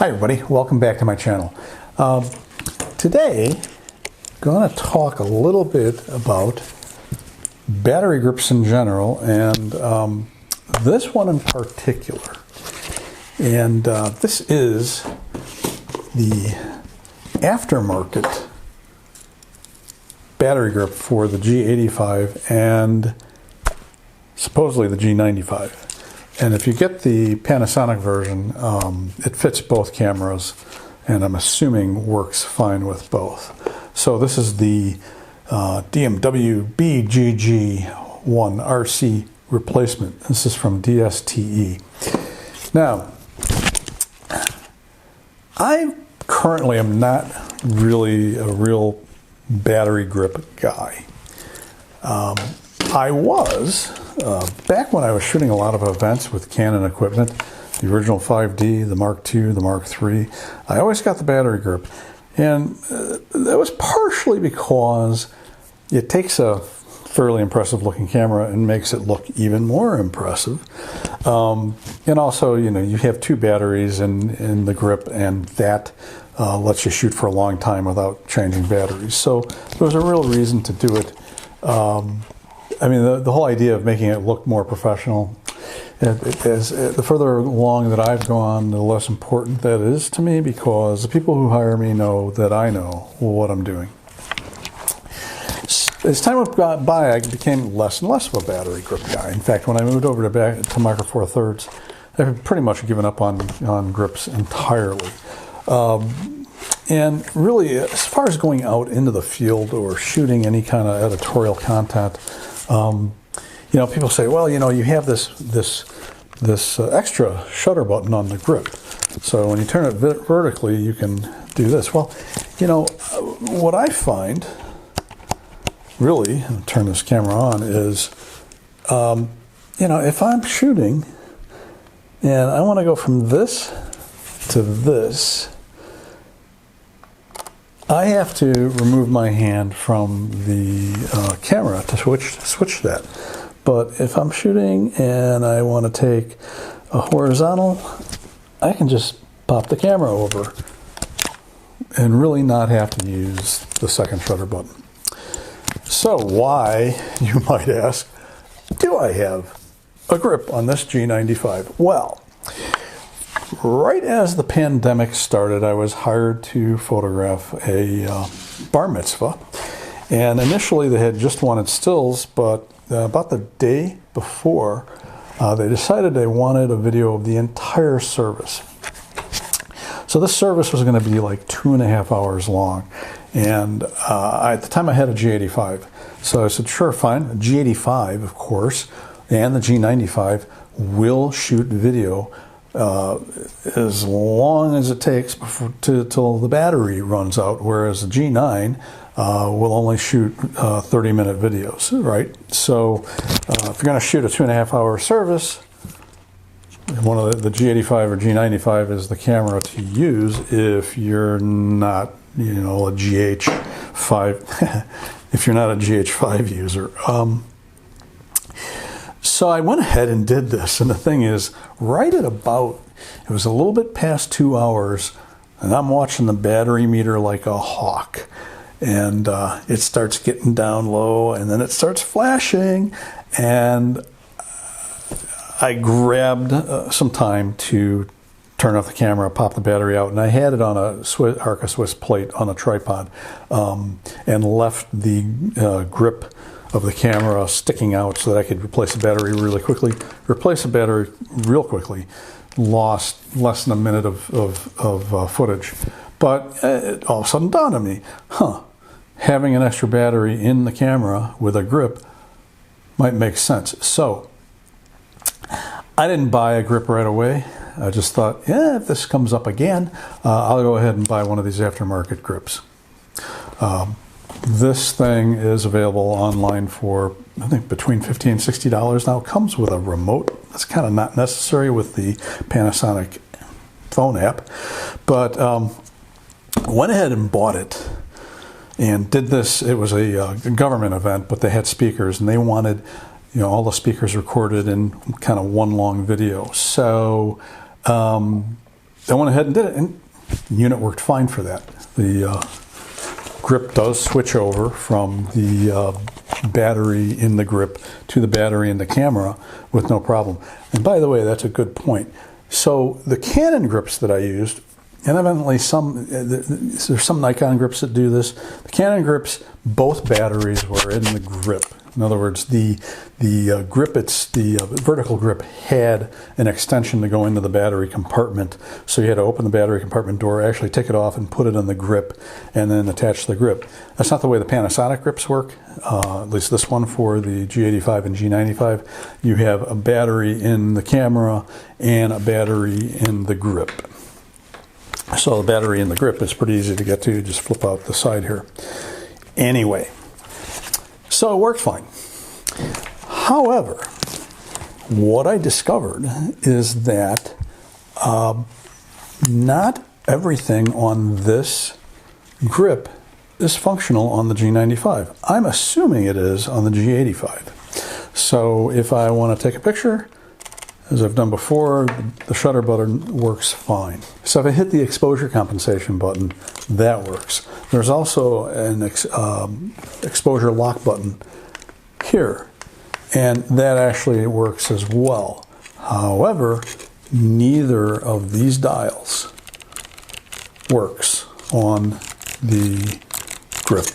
Hi everybody, welcome back to my channel. Today, I'm going to talk a little bit about battery grips in general and this one in particular. And this is the aftermarket battery grip for the G85 and supposedly the G95. And if you get the Panasonic version, it fits both cameras, and I'm assuming works fine with both. So this is the DMW BGG1 RC replacement. This is from DSTE. Now, I currently am not really a real battery grip guy. I was, back when I was shooting a lot of events with Canon equipment, the original 5D, the Mark II, the Mark III, I always got the battery grip. And that was partially because it takes a fairly impressive looking camera and makes it look even more impressive. And also, you know, you have two batteries in the grip, and that lets you shoot for a long time without changing batteries. So there was a real reason to do it. I mean, the whole idea of making it look more professional, the further along that I've gone, the less important that is to me, because the people who hire me know that I know what I'm doing. As time went by, I became less and less of a battery grip guy. In fact, when I moved over to Micro Four Thirds, I've pretty much given up on grips entirely. And really, as far as going out into the field or shooting any kind of editorial content, you know, people say, well, you know, you have this extra shutter button on the grip, so when you turn it vertically, you can do this. Well, you know, what I find, really, I'll turn this camera on, is, you know, if I'm shooting and I want to go from this to this, I have to remove my hand from the camera to switch that. But if I'm shooting and I want to take a horizontal, I can just pop the camera over and really not have to use the second shutter button. So why, you might ask, do I have a grip on this G95? Well, right as the pandemic started, I was hired to photograph a bar mitzvah. And initially they had just wanted stills, but about the day before, they decided they wanted a video of the entire service. So this service was going to be like 2.5 hours long. And at the time I had a G85. So I said, sure, fine. A G85, of course, and the G95 will shoot video as long as it takes till the battery runs out, whereas the G9 will only shoot 30-minute videos, right? So if you're going to shoot a 2.5 hour service, one of the G85 or G95 is the camera to use if you're not, you know, a GH5, if you're not a GH5 user. So I went ahead and did this, and the thing is, right at about, it was a little bit past 2 hours, and I'm watching the battery meter like a hawk, and it starts getting down low, and then it starts flashing, and I grabbed some time to turn off the camera, pop the battery out, and I had it on a Arca Swiss plate on a tripod, and left the grip of the camera sticking out so that I could replace the battery really quickly. Replace the battery real quickly. Lost less than a minute of footage. But it all of a sudden dawned on me, having an extra battery in the camera with a grip might make sense. So I didn't buy a grip right away. I just thought, yeah, if this comes up again, I'll go ahead and buy one of these aftermarket grips. This thing is available online for, I think, between $50 and $60 now. It comes with a remote. That's kind of not necessary with the Panasonic phone app. But went ahead and bought it and did this. It was a government event, but they had speakers, and they wanted, you know, all the speakers recorded in kind of one long video. So I went ahead and did it, and the unit worked fine for that. The grip does switch over from the battery in the grip to the battery in the camera with no problem. And by the way, that's a good point. So the Canon grips that I used, and evidently there's some Nikon grips that do this. The Canon grips, both batteries were in the grip. In other words, the grip, the vertical grip had an extension to go into the battery compartment. So you had to open the battery compartment door, actually take it off and put it on the grip, and then attach the grip. That's not the way the Panasonic grips work, at least this one for the G85 and G95. You have a battery in the camera and a battery in the grip. So the battery in the grip is pretty easy to get to. You just flip out the side here. Anyway, so it worked fine. However, what I discovered is that not everything on this grip is functional on the G95. I'm assuming it is on the G85. So if I want to take a picture, as I've done before, the shutter button works fine. So if I hit the exposure compensation button, that works. There's also an exposure lock button here, and that actually works as well. However, neither of these dials works on the grip.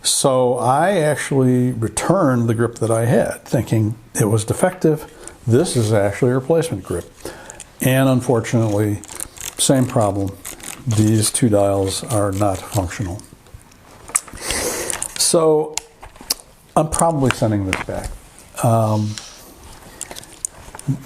So I actually returned the grip that I had, thinking it was defective. This is actually a replacement grip. And unfortunately, same problem. These two dials are not functional. So I'm probably sending this back.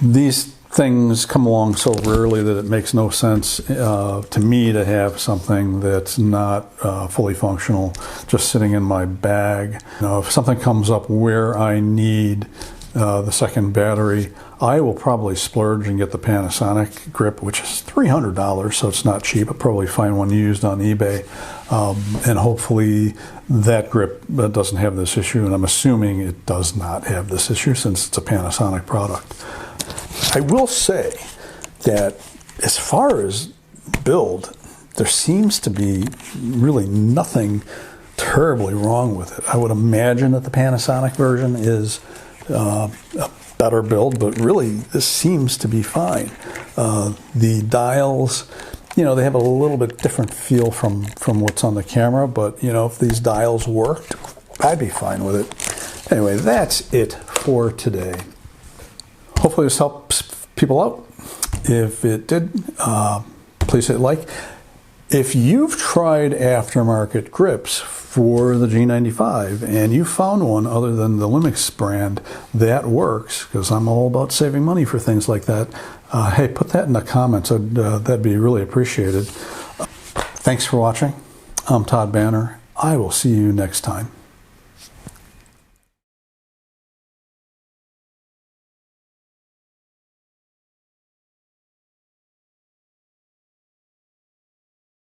These things come along so rarely that it makes no sense to me to have something that's not fully functional just sitting in my bag. You know, if something comes up where I need the second battery, I will probably splurge and get the Panasonic grip, which is $300, so it's not cheap. I'll probably find one used on eBay, and hopefully that grip doesn't have this issue, and I'm assuming it does not have this issue since it's a Panasonic product. I will say that as far as build, there seems to be really nothing terribly wrong with it. I would imagine that the Panasonic version is a better build, but really this seems to be fine. The dials, you know, they have a little bit different feel from what's on the camera, but you know, if these dials worked, I'd be fine with it. Anyway, that's it for today. Hopefully this helps people out. If it did, please hit like. If you've tried aftermarket grips for the G95 and you found one other than the Lumix brand that works, because I'm all about saving money for things like that, hey, put that in the comments. That'd be really appreciated. Thanks for watching. I'm Todd Banner. I will see you next time.